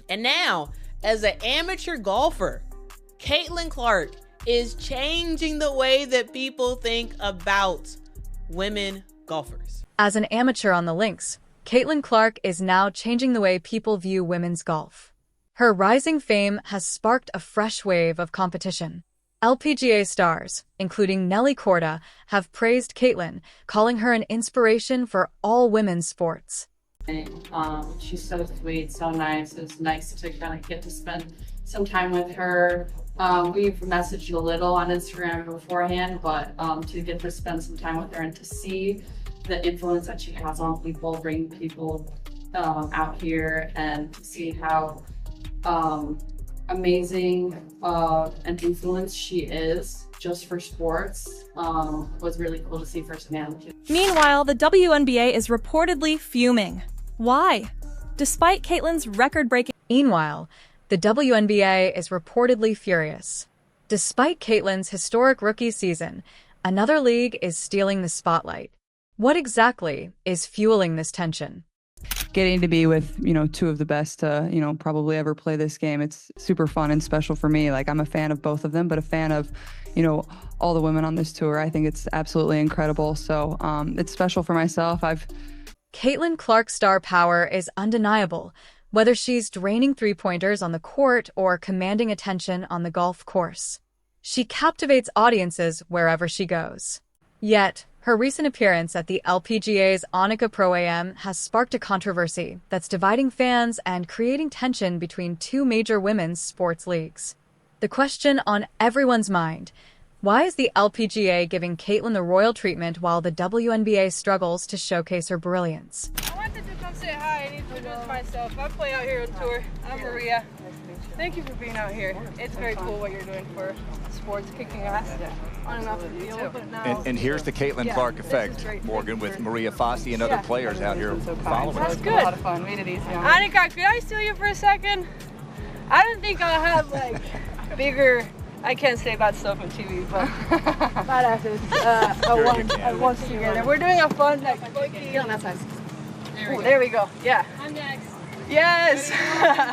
And now, as an amateur golfer, Caitlin Clark is changing the way that people think about women golfers. As an amateur on the links, Caitlin Clark is now changing the way people view women's golf. Her rising fame has sparked a fresh wave of competition. LPGA stars, including Nelly Korda, have praised Caitlin, calling her an inspiration for all women's sports. She's so sweet, so nice. It's nice to kind of get to spend some time with her. We've messaged a little on Instagram beforehand, but to get to spend some time with her and to see the influence that she has on people, bring people out here, and to see how amazing an influence she is just for sports was really cool to see firsthand. Meanwhile, the WNBA is reportedly fuming. Why? Despite Caitlin's record-breaking... Meanwhile, the WNBA is reportedly furious. Despite Caitlin's historic rookie season, another league is stealing the spotlight. What exactly is fueling this tension? Getting to be with, two of the best to, probably ever play this game. It's super fun and special for me. Like, I'm a fan of both of them, but a fan of, all the women on this tour. I think it's absolutely incredible. So it's special for myself. Caitlin Clark's star power is undeniable, whether she's draining three-pointers on the court or commanding attention on the golf course. She captivates audiences wherever she goes. Yet, her recent appearance at the LPGA's Annika Pro-Am has sparked a controversy that's dividing fans and creating tension between two major women's sports leagues. The question on everyone's mind: why is the LPGA giving Caitlin the royal treatment while the WNBA struggles to showcase her brilliance? I wanted to come say hi and introduce myself. I play out here on tour. I'm Maria. Thank you for being out here. It's very cool what you're doing for sports, kicking ass on and off the field. But now, and here's the Caitlin Clark effect, Morgan, with Maria Fossey and other players out here following. That's good. A lot of fun. Made it easy. Annika, could I steal you for a second? I don't think I'll have bigger. I can't say bad stuff on TV, but badasses at once together. We're doing a fun quickie. That's nice. There we go. Yeah. I'm next. Yes.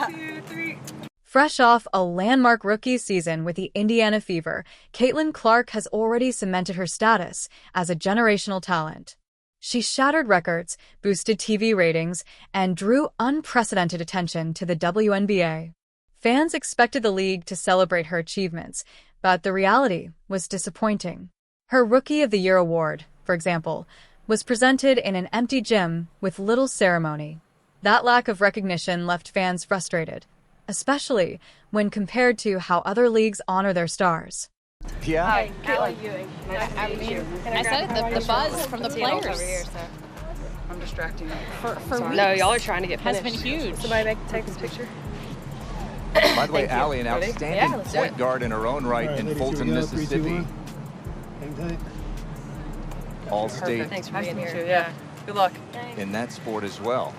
1, 2, 3. Fresh off a landmark rookie season with the Indiana Fever, Caitlin Clark has already cemented her status as a generational talent. She shattered records, boosted TV ratings, and drew unprecedented attention to the WNBA. Fans expected the league to celebrate her achievements, but the reality was disappointing. Her Rookie of the Year award, for example, was presented in an empty gym with little ceremony. That lack of recognition left fans frustrated, especially when compared to how other leagues honor their stars. Yeah. Hi, Caitlin. I said it, the buzz from the players over here, so. I'm distracting you. for weeks No, y'all are trying to get has finished. been huge. Somebody take this picture. By the way, Allie, an Ready? outstanding Yeah, let's do point it. guard in her own right in ladies, Fulton, here we go. 3, 2, Mississippi. 1. Hang tight. All-state Thanks for being here. Yeah. Good luck. in that sport as well.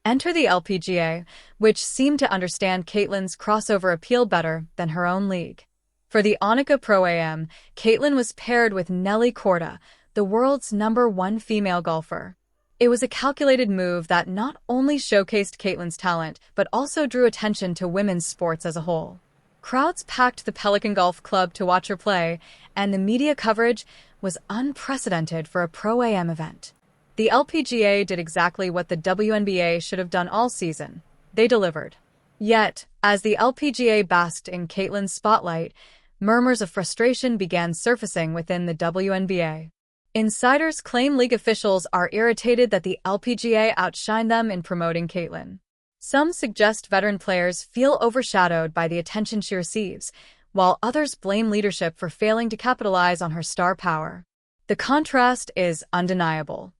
Enter the LPGA, which seemed to understand Caitlin's crossover appeal better than her own league. For the Annika Pro-Am, Caitlin was paired with Nelly Korda, the world's #1 female golfer. It was a calculated move that not only showcased Caitlin's talent, but also drew attention to women's sports as a whole. Crowds packed the Pelican Golf Club to watch her play, and the media coverage was unprecedented for a Pro-Am event. The LPGA did exactly what the WNBA should have done all season. They delivered. Yet, as the LPGA basked in Caitlin's spotlight, murmurs of frustration began surfacing within the WNBA. Insiders claim league officials are irritated that the LPGA outshined them in promoting Caitlin. Some suggest veteran players feel overshadowed by the attention she receives, while others blame leadership for failing to capitalize on her star power. The contrast is undeniable.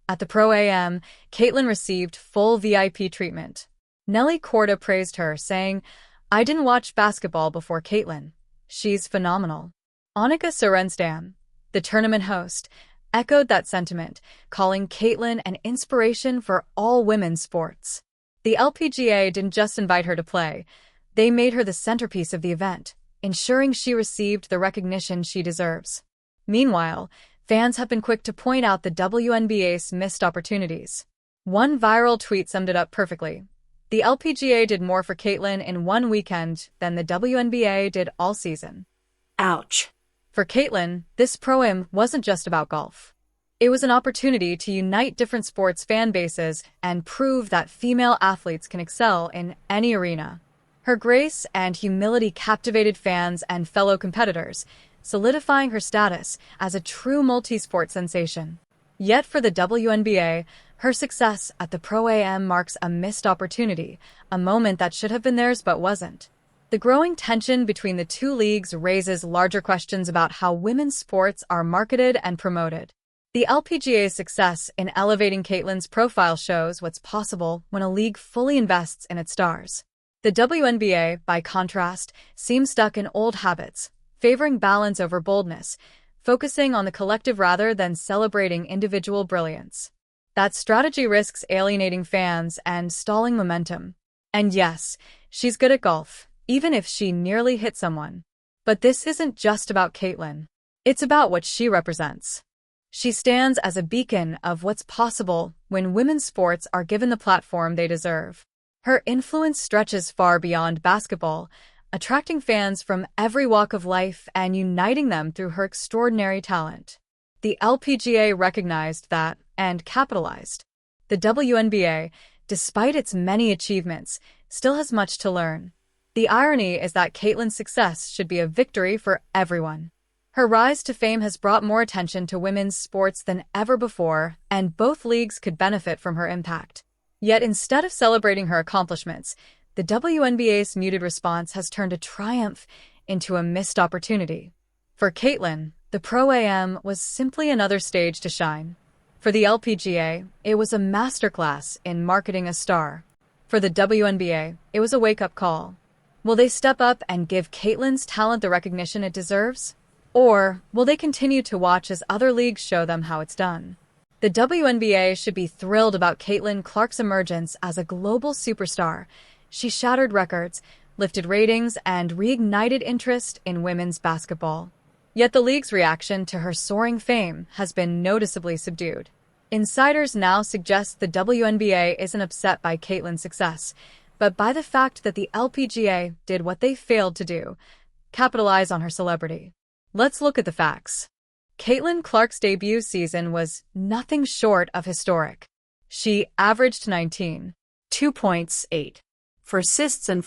At the Pro-Am, Caitlin received full VIP treatment. Nelly Korda praised her, saying, "I didn't watch basketball before Caitlin. She's phenomenal." Annika Sorenstam, the tournament host, echoed that sentiment, calling Caitlin an inspiration for all women's sports. The LPGA didn't just invite her to play. They made her the centerpiece of the event, ensuring she received the recognition she deserves. Meanwhile, fans have been quick to point out the WNBA's missed opportunities. One viral tweet summed it up perfectly. The LPGA did more for Caitlin in one weekend than the WNBA did all season. Ouch. For Caitlin, this Pro-Am wasn't just about golf. It was an opportunity to unite different sports fan bases and prove that female athletes can excel in any arena. Her grace and humility captivated fans and fellow competitors, solidifying her status as a true multi-sport sensation. Yet for the WNBA, her success at the Pro-Am marks a missed opportunity, a moment that should have been theirs but wasn't. The growing tension between the two leagues raises larger questions about how women's sports are marketed and promoted. The LPGA's success in elevating Caitlin's profile shows what's possible when a league fully invests in its stars. The WNBA, by contrast, seems stuck in old habits, favoring balance over boldness, focusing on the collective rather than celebrating individual brilliance. That strategy risks alienating fans and stalling momentum. And yes, she's good at golf, even if she nearly hit someone. But this isn't just about Caitlin. It's about what she represents. She stands as a beacon of what's possible when women's sports are given the platform they deserve. Her influence stretches far beyond basketball, attracting fans from every walk of life and uniting them through her extraordinary talent. The LPGA recognized that and capitalized. The WNBA, despite its many achievements, still has much to learn. The irony is that Caitlin's success should be a victory for everyone. Her rise to fame has brought more attention to women's sports than ever before, and both leagues could benefit from her impact. Yet instead of celebrating her accomplishments, the WNBA's muted response has turned a triumph into a missed opportunity. For Caitlin, the Pro-Am was simply another stage to shine. For the LPGA, it was a masterclass in marketing a star. For the WNBA, it was a wake-up call. Will they step up and give Caitlin's talent the recognition it deserves? Or will they continue to watch as other leagues show them how it's done? The WNBA should be thrilled about Caitlin Clark's emergence as a global superstar. She shattered records, lifted ratings, and reignited interest in women's basketball. Yet the league's reaction to her soaring fame has been noticeably subdued. Insiders now suggest the WNBA isn't upset by Caitlin's success, but by the fact that the LPGA did what they failed to do: capitalize on her celebrity. Let's look at the facts. Caitlin Clark's debut season was nothing short of historic. She averaged 19, 2 points, 8 for assists and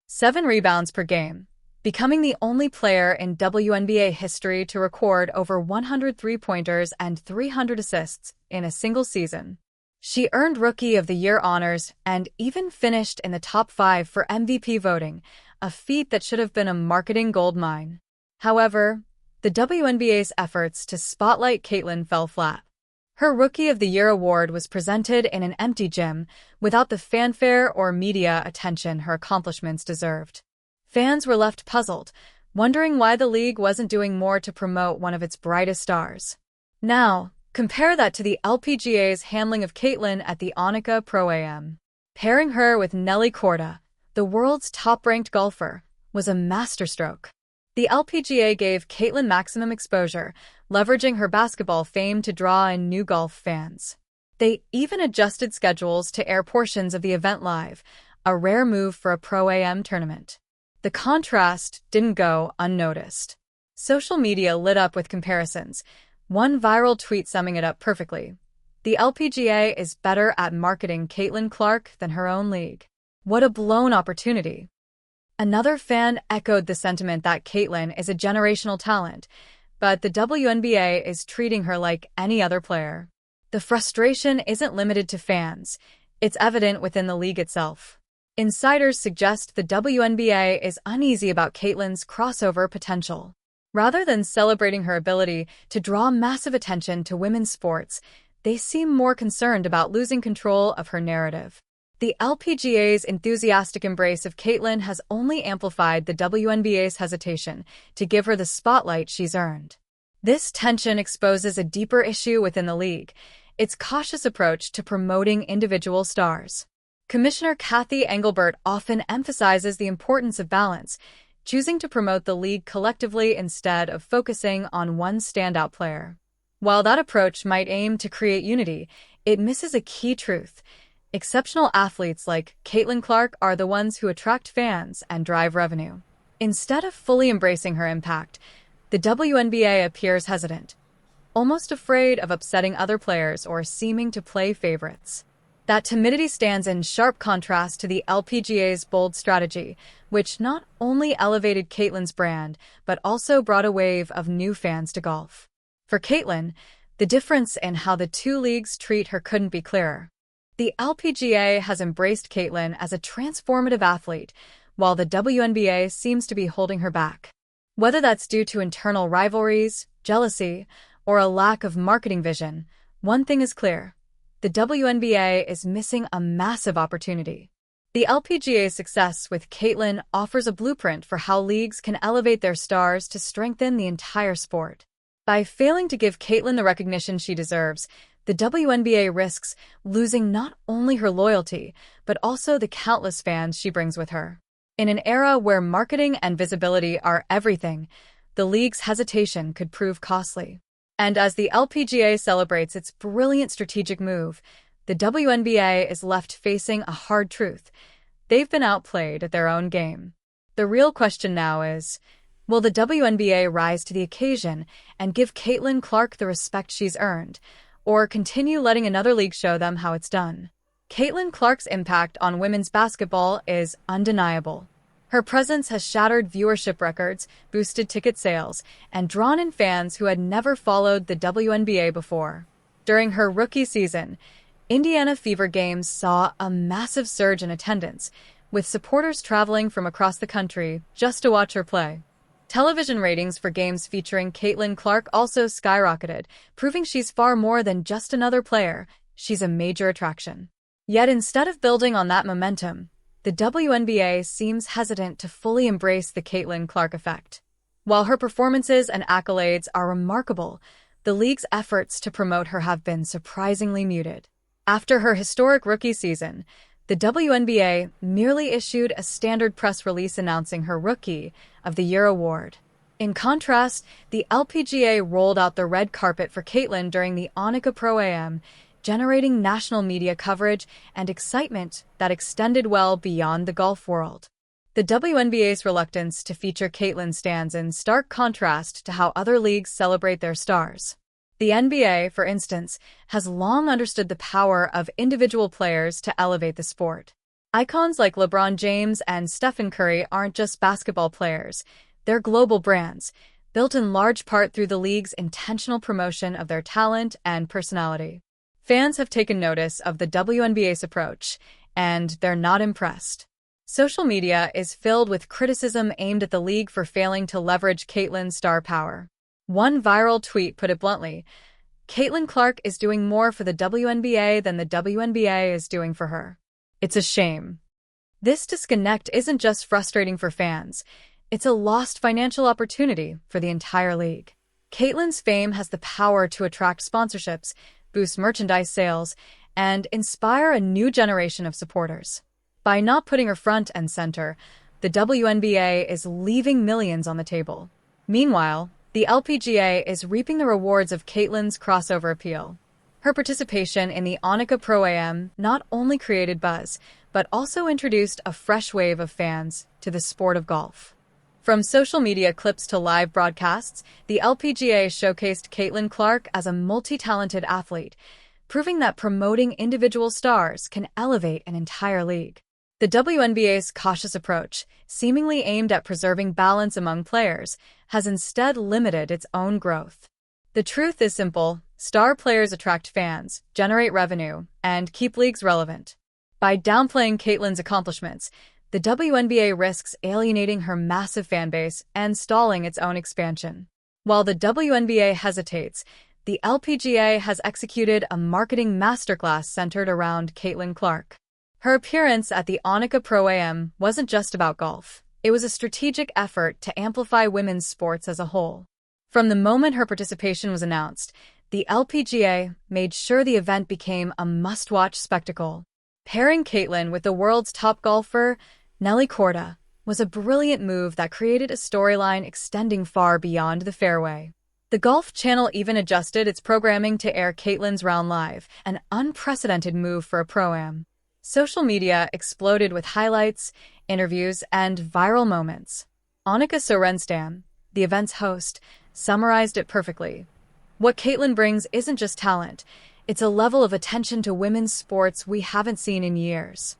7 rebounds per game, becoming the only player in WNBA history to record over 100 three-pointers and 300 assists in a single season. She earned Rookie of the Year honors and even finished in the top 5 for MVP voting, a feat that should have been a marketing goldmine. However, the WNBA's efforts to spotlight Caitlin fell flat. Her Rookie of the Year award was presented in an empty gym, without the fanfare or media attention her accomplishments deserved. Fans were left puzzled, wondering why the league wasn't doing more to promote one of its brightest stars. Now, compare that to the LPGA's handling of Caitlin at the Annika Pro-Am. Pairing her with Nelly Korda, the world's top-ranked golfer, was a masterstroke. The LPGA gave Caitlin maximum exposure, leveraging her basketball fame to draw in new golf fans. They even adjusted schedules to air portions of the event live, a rare move for a Pro-Am tournament. The contrast didn't go unnoticed. Social media lit up with comparisons, one viral tweet summing it up perfectly. The LPGA is better at marketing Caitlin Clark than her own league. What a blown opportunity. Another fan echoed the sentiment that Caitlin is a generational talent, but the WNBA is treating her like any other player. The frustration isn't limited to fans. It's evident within the league itself. Insiders suggest the WNBA is uneasy about Caitlin's crossover potential. Rather than celebrating her ability to draw massive attention to women's sports, they seem more concerned about losing control of her narrative. The LPGA's enthusiastic embrace of Caitlin has only amplified the WNBA's hesitation to give her the spotlight she's earned. This tension exposes a deeper issue within the league: its cautious approach to promoting individual stars. Commissioner Kathy Engelbert often emphasizes the importance of balance, choosing to promote the league collectively instead of focusing on one standout player. While that approach might aim to create unity, it misses a key truth. Exceptional athletes like Caitlin Clark are the ones who attract fans and drive revenue. Instead of fully embracing her impact, the WNBA appears hesitant, almost afraid of upsetting other players or seeming to play favorites. That timidity stands in sharp contrast to the LPGA's bold strategy, which not only elevated Caitlin's brand, but also brought a wave of new fans to golf. For Caitlin, the difference in how the two leagues treat her couldn't be clearer. The LPGA has embraced Caitlin as a transformative athlete, while the WNBA seems to be holding her back. Whether that's due to internal rivalries, jealousy, or a lack of marketing vision, one thing is clear. The WNBA is missing a massive opportunity. The LPGA's success with Caitlin offers a blueprint for how leagues can elevate their stars to strengthen the entire sport. By failing to give Caitlin the recognition she deserves, the WNBA risks losing not only her loyalty, but also the countless fans she brings with her. In an era where marketing and visibility are everything, the league's hesitation could prove costly. And as the LPGA celebrates its brilliant strategic move, the WNBA is left facing a hard truth. They've been outplayed at their own game. The real question now is, will the WNBA rise to the occasion and give Caitlin Clark the respect she's earned, or continue letting another league show them how it's done? Caitlin Clark's impact on women's basketball is undeniable. Her presence has shattered viewership records, boosted ticket sales, and drawn in fans who had never followed the WNBA before. During her rookie season, Indiana Fever games saw a massive surge in attendance, with supporters traveling from across the country just to watch her play. Television ratings for games featuring Caitlin Clark also skyrocketed, proving she's far more than just another player. She's a major attraction. Yet instead of building on that momentum, the WNBA seems hesitant to fully embrace the Caitlin Clark effect. While her performances and accolades are remarkable, the league's efforts to promote her have been surprisingly muted. After her historic rookie season, the WNBA merely issued a standard press release announcing her Rookie of the Year award. In contrast, the LPGA rolled out the red carpet for Caitlin during the Annika Pro-Am, generating national media coverage and excitement that extended well beyond the golf world. The WNBA's reluctance to feature Caitlin stands in stark contrast to how other leagues celebrate their stars. The NBA, for instance, has long understood the power of individual players to elevate the sport. Icons like LeBron James and Stephen Curry aren't just basketball players, they're global brands, built in large part through the league's intentional promotion of their talent and personality. Fans have taken notice of the WNBA's approach, and they're not impressed. Social media is filled with criticism aimed at the league for failing to leverage Caitlin's star power. One viral tweet put it bluntly, "Caitlin Clark is doing more for the WNBA than the WNBA is doing for her. It's a shame." This disconnect isn't just frustrating for fans, it's a lost financial opportunity for the entire league. Caitlin's fame has the power to attract sponsorships, boost merchandise sales, and inspire a new generation of supporters. By not putting her front and center, the WNBA is leaving millions on the table. Meanwhile, the LPGA is reaping the rewards of Caitlin's crossover appeal. Her participation in the Annika Pro-Am not only created buzz, but also introduced a fresh wave of fans to the sport of golf. From social media clips to live broadcasts, the LPGA showcased Caitlin Clark as a multi-talented athlete, proving that promoting individual stars can elevate an entire league. The WNBA's cautious approach, seemingly aimed at preserving balance among players, has instead limited its own growth. The truth is simple: star players attract fans, generate revenue, and keep leagues relevant. By downplaying Caitlin's accomplishments, the WNBA risks alienating her massive fanbase and stalling its own expansion. While the WNBA hesitates, the LPGA has executed a marketing masterclass centered around Caitlin Clark. Her appearance at the Annika Pro-Am wasn't just about golf. It was a strategic effort to amplify women's sports as a whole. From the moment her participation was announced, the LPGA made sure the event became a must-watch spectacle. Pairing Caitlin with the world's top golfer, Nelly Korda, was a brilliant move that created a storyline extending far beyond the fairway. The Golf Channel even adjusted its programming to air Caitlin's round live, an unprecedented move for a Pro-Am. Social media exploded with highlights, interviews, and viral moments. Annika Sorenstam, the event's host, summarized it perfectly. What Caitlin brings isn't just talent, it's a level of attention to women's sports we haven't seen in years.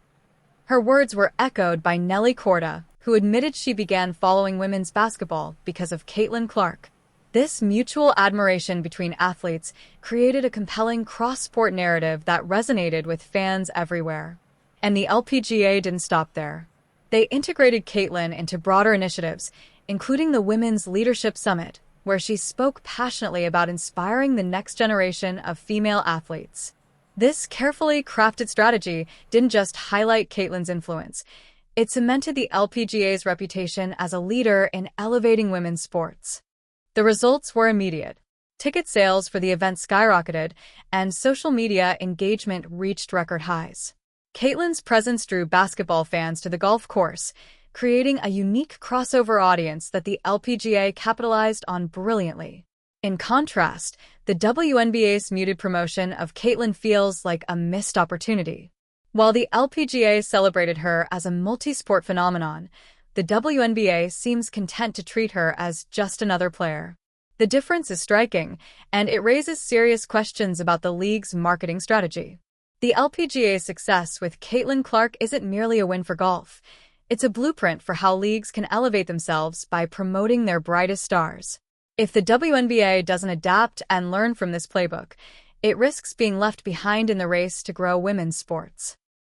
Her words were echoed by Nelly Korda, who admitted she began following women's basketball because of Caitlin Clark. This mutual admiration between athletes created a compelling cross-sport narrative that resonated with fans everywhere. And the LPGA didn't stop there. They integrated Caitlin into broader initiatives, including the Women's Leadership Summit, where she spoke passionately about inspiring the next generation of female athletes. This carefully crafted strategy didn't just highlight Caitlin's influence, it cemented the LPGA's reputation as a leader in elevating women's sports. The results were immediate. Ticket sales for the event skyrocketed, and social media engagement reached record highs. Caitlin's presence drew basketball fans to the golf course, creating a unique crossover audience that the LPGA capitalized on brilliantly. In contrast, the WNBA's muted promotion of Caitlin feels like a missed opportunity. While the LPGA celebrated her as a multi-sport phenomenon, the WNBA seems content to treat her as just another player. The difference is striking, and it raises serious questions about the league's marketing strategy. The LPGA's success with Caitlin Clark isn't merely a win for golf. It's a blueprint for how leagues can elevate themselves by promoting their brightest stars. If the WNBA doesn't adapt and learn from this playbook, it risks being left behind in the race to grow women's sports.